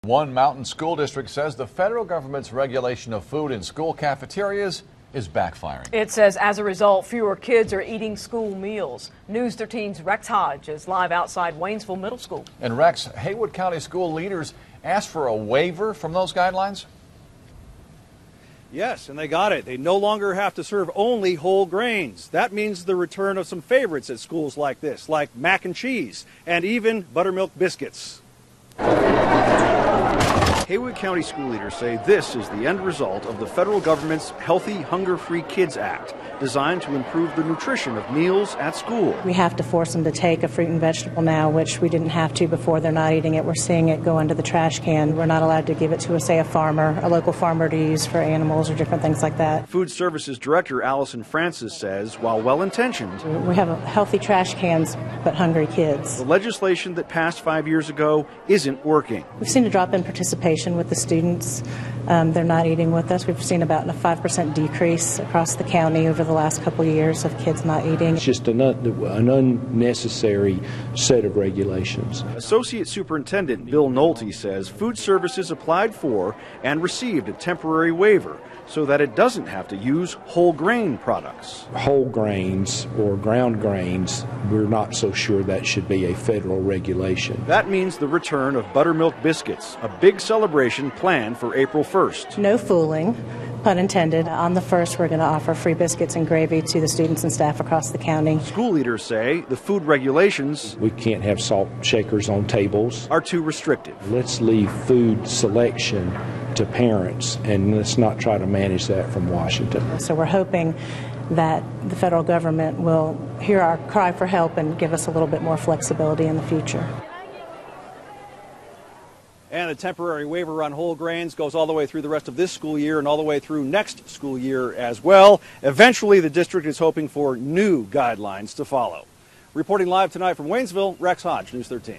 One Mountain School District says the federal government's regulation of food in school cafeterias is backfiring. It says as a result, fewer kids are eating school meals. News 13's Rex Hodge is live outside Waynesville Middle School. And Rex, Haywood County school leaders asked for a waiver from those guidelines? Yes, and they got it. They no longer have to serve only whole grains. That means the return of some favorites at schools like this, like mac and cheese and even buttermilk biscuits. Haywood County school leaders say this is the end result of the federal government's Healthy, Hunger-Free Kids Act, designed to improve the nutrition of meals at school. We have to force them to take a fruit and vegetable now, which we didn't have to before. They're not eating it. We're seeing it go into the trash can. We're not allowed to give it to, say, a local farmer to use for animals or different things like that. Food Services Director Alison Francis says, while well-intentioned, we have healthy trash cans, but hungry kids. The legislation that passed 5 years ago isn't working. We've seen a drop in participation with the students. They're not eating with us. We've seen about a 5% decrease across the county over the last couple of years of kids not eating. It's just an unnecessary set of regulations. Associate Superintendent Bill Nolte says Food Services applied for and received a temporary waiver so that it doesn't have to use whole grain products. Whole grains or ground grains, we're not so sure that should be a federal regulation. That means the return of buttermilk biscuits, a big celebration planned for April 1st. No fooling, pun intended. On the 1st, we're going to offer free biscuits and gravy to the students and staff across the county. School leaders say the food regulations, we can't have salt shakers on tables, are too restrictive. Let's leave food selection to parents, and let's not try to manage that from Washington. So we're hoping that the federal government will hear our cry for help and give us a little bit more flexibility in the future. And the temporary waiver on whole grains goes all the way through the rest of this school year and all the way through next school year as well. Eventually, the district is hoping for new guidelines to follow. Reporting live tonight from Waynesville, Rex Hodge, News 13.